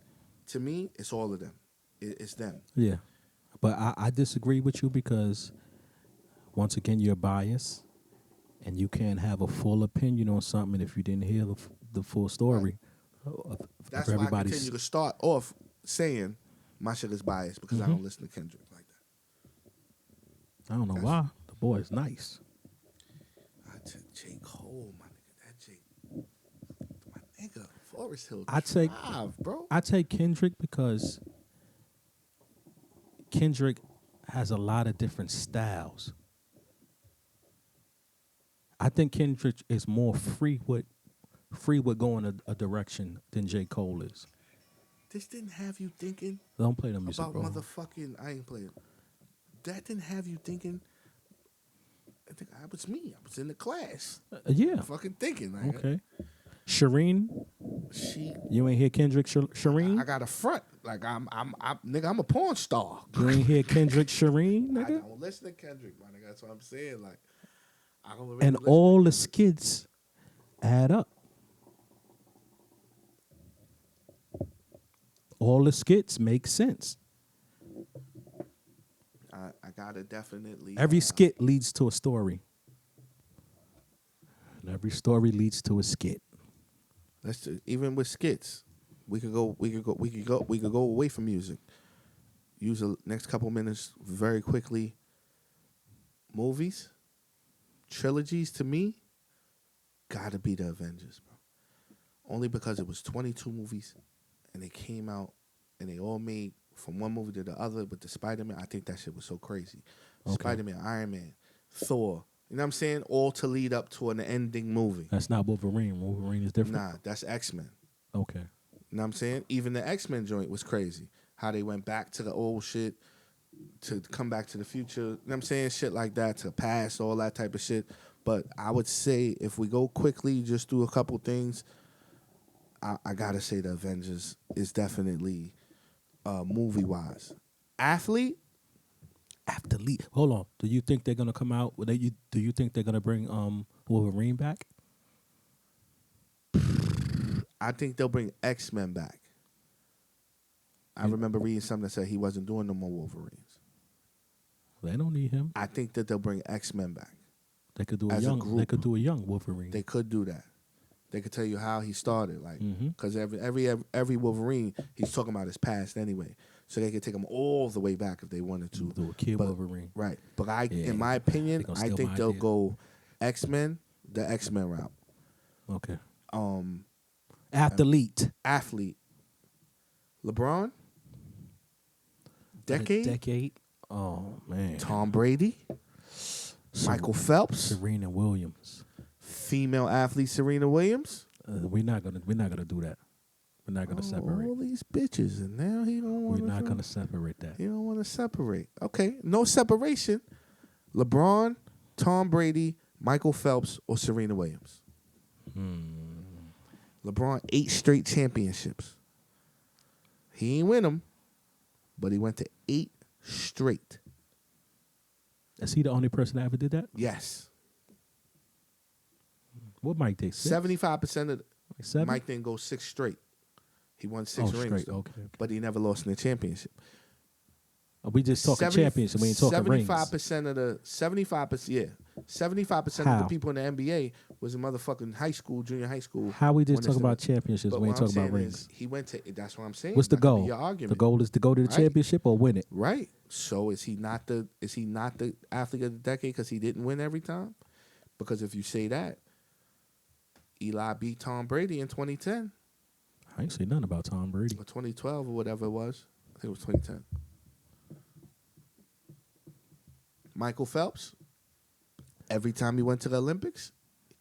to me, it's all of them. It's them. Yeah, but I disagree with you because once again you're biased, and you can't have a full opinion on something if you didn't hear the full story of That's why I everybody's. continue to start off saying my shit is biased because I don't listen to Kendrick like that. I don't know That's- why the boy is nice. I took J. Cole, my nigga. My nigga, Forest Hill I take Drive, bro. I take Kendrick because Kendrick has a lot of different styles. I think Kendrick is more free with going a direction than J. Cole is. This didn't have you thinking Don't play the music, about bro. motherfucking. I ain't playing. That didn't have you thinking. I think I was me. I was in the class, Yeah. fucking thinking. Like, Okay. Shireen, she. you ain't hear Kendrick Shireen? I got a front. Like nigga. I'm a porn star. You ain't hear Kendrick Shireen, I nigga? don't listen to Kendrick, my nigga. That's what I'm saying. Like, I don't really And listen all to the Kendrick. skits add up. All the skits make sense. I gotta definitely. Every skit leads to a story. And every story leads to a skit. Even with skits, we could go away from music. Use the next couple minutes very quickly. Movies, trilogies to me, gotta be the Avengers, bro. Only because it was 22 movies, and they came out, and they all made from one movie to the other. But the Spider-Man, I think that shit was so crazy. Okay. Spider-Man, Iron Man, Thor. You know what I'm saying? All to lead up to an ending movie. That's not Wolverine. Wolverine is different. Nah, that's X-Men. Okay. You know what I'm saying? Even the X-Men joint was crazy. How they went back to the old shit to come back to the future. You know what I'm saying? Shit like that, to past, all that type of shit. But I would say if we go quickly, just do a couple things, I gotta say the Avengers is definitely movie-wise. Athlete, Hold on. Do you think they're gonna come out? Do you think they're gonna bring Wolverine back? I think they'll bring X-Men back. I remember reading something that said he wasn't doing no more Wolverines. They don't need him. I think that they'll bring X-Men back. They could do As a They group. could do a young Wolverine. They could do that. They could tell you how he started, like, Mhm. because every Wolverine he's talking about his past anyway, so they could take him all the way back if they wanted to. Do a kid But- Wolverine. Right, but Yeah, in my opinion, they gonna I steal think my they'll idea. go X-Men, the X-Men route. Okay. Um, Athlete. athlete, LeBron, decade, Decade. Oh man. Tom Brady, Michael Phelps, Serena Williams. female athlete Serena Williams. We're not gonna do that. We're not gonna separate. All these bitches, and now he don't want. We're not gonna separate that. He don't want to separate. Okay, no separation. LeBron, Tom Brady, Michael Phelps, or Serena Williams. LeBron 8 straight championships. He ain't win them, but he went to 8 straight. Is he the only person that ever did that? Yes. What Mike did? 75% of Seven? Mike didn't go 6 straight. He won 6 rings, straight. though, Okay. but he never lost in the championship. We just talking championship. We ain't talking rings. 75% of the 75%, yeah, 75% of the How? people in the NBA was in motherfucking high school, junior high school. How we just when talk this about nigga- championships? But We what ain't I'm talking about saying rings. is, he went to. That's what I'm saying. What's the That could be goal? Your argument. The goal is to go to the Right. championship or win it. Right. So is he not the athlete of the decade because he didn't win every time? Because if you say that, Eli beat Tom Brady in 2010 I ain't say nothing about Tom Brady. or 2012 or whatever it was. I think it was 2010. Michael Phelps, every time he went to the Olympics,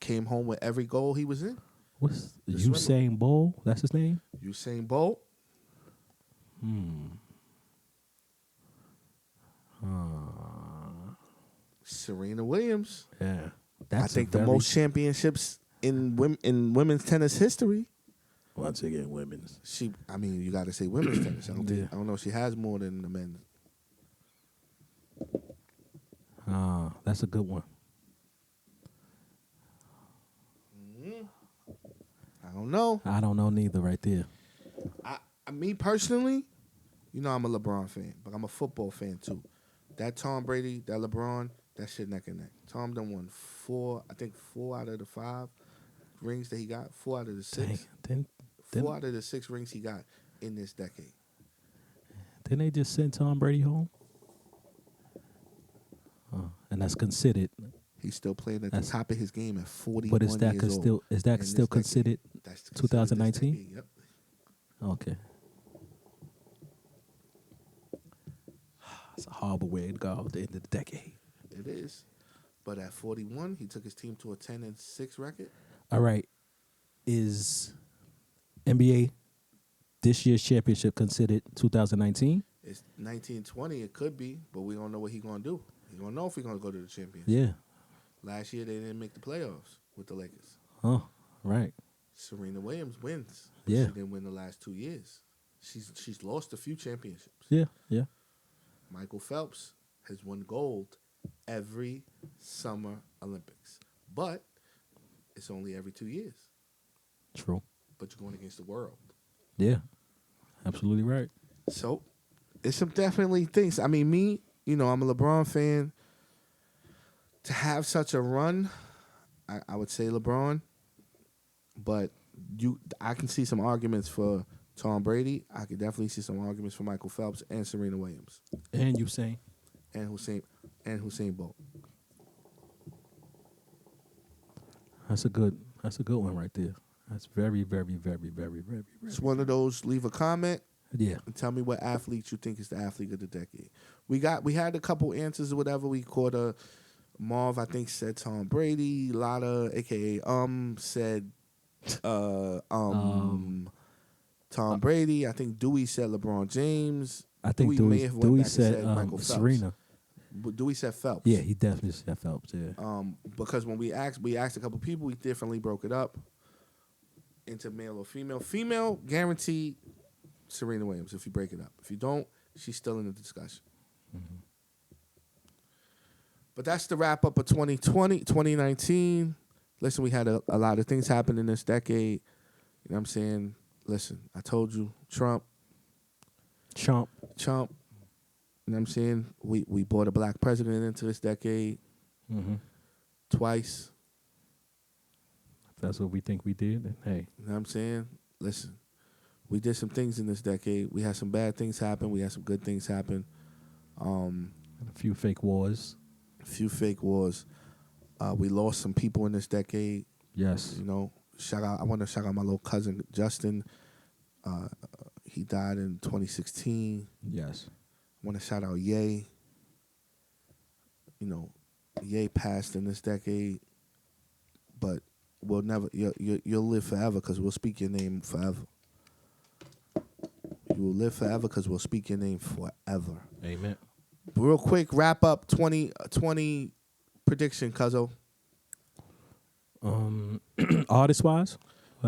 came home with every goal he was in. What's The swimmer. Usain Bolt? That's his name. Usain Bolt, Serena Williams. Yeah, I think the most championships in women's tennis history. Once again, women's. I mean, you got to say women's tennis. Yeah. I don't know if she has more than the men's. That's a good one. don't know. I don't know neither right there. Me personally, you know I'm a LeBron fan, but I'm a football fan too. That Tom Brady, that LeBron, that shit neck and neck. Tom done won 4 out of the 5 rings that he got. 4 out of the 6. Dang. 4 out of the 6 rings he got in this decade. Didn't they just send Tom Brady home? And that's considered. He's still playing at the top of his game at 41 But is that years still old. is that still considered That's 2019? Yep. Okay. It's a horrible way to go at the end of the decade. It is. But at 41, he took his team to a 10-6 record. All right. Is NBA this year's championship considered 2019? It's 1920. It could be, but we don't know what he's going to do. He don't know if he's going to go to the championship. Yeah. Last year, they didn't make the playoffs with the Lakers. Oh, right. Serena Williams wins. Yeah. She didn't win the last 2 years. She's lost a few championships. Yeah. Michael Phelps has won gold every summer Olympics. But it's only every 2 years. True. But you're going against the world. Yeah. Absolutely right. So, it's some definitely things. I mean, me, you know, I'm a LeBron fan. To have such a run, I would say LeBron. But I can see some arguments for Tom Brady. I could definitely see some arguments for Michael Phelps and Serena Williams. And Usain. And Hussein Bolt. That's a good one right there. That's very, very, very, very, very, very. It's one of those, leave a comment. Yeah. And tell me what athlete you think is the athlete of the decade. We had a couple answers or whatever. We caught a Marv, I think, said Tom Brady. Lotta, aka said Tom Brady. I think Dewey said LeBron James. I think Dewey said Michael Phelps. Serena. But Dewey said Phelps. Yeah, he definitely said Phelps. Yeah. Because when we asked a couple people, we differently broke it up into male or female. Female, guaranteed Serena Williams if you break it up. If you don't, she's still in the discussion. Mm-hmm. But that's the wrap up of 2019. Listen, we had a lot of things happen in this decade. You know what I'm saying? Listen, I told you, Trump. Chomp. You know what I'm saying? We brought a black president into this decade twice. If that's what we think we did, then hey. You know what I'm saying? Listen, we did some things in this decade. We had some bad things happen. We had some good things happen. A few fake wars. We lost some people in this decade. Yes. You know, I want to shout out my little cousin, Justin. He died in 2016. Yes. I want to shout out Ye. You know, Ye passed in this decade, but we'll never. You'll live forever because we'll speak your name forever. You will live forever because we'll speak your name forever. Amen. Real quick, wrap up 2020 prediction, Cuzzo. Artist wise,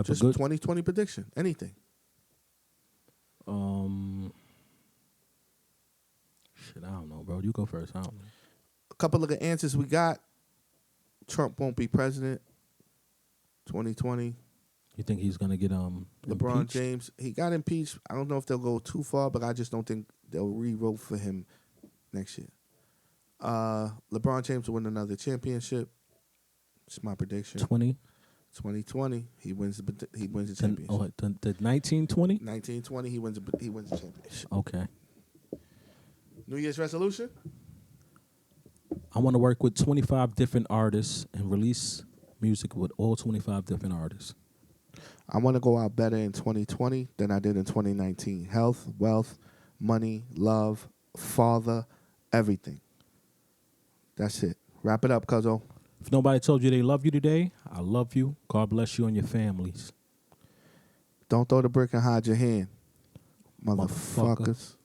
just 2020 prediction. Anything. Shit, I don't know, bro. You go first. I don't know. A couple of the answers we got. Trump won't be president. 2020. You think he's gonna get LeBron impeached? James? He got impeached. I don't know if they'll go too far, but I just don't think they'll re-vote for him next year. LeBron James will win another championship. It's my prediction. 2020, he wins the championship. The 1920? 1920, he wins the championship. Okay. New Year's resolution? I want to work with 25 different artists and release music with all 25 different artists. I want to go out better in 2020 than I did in 2019. Health, wealth, money, love, father, everything. That's it. Wrap it up, Cuzzo. If nobody told you they love you today, I love you. God bless you and your families. Don't throw the brick and hide your hand, motherfuckers.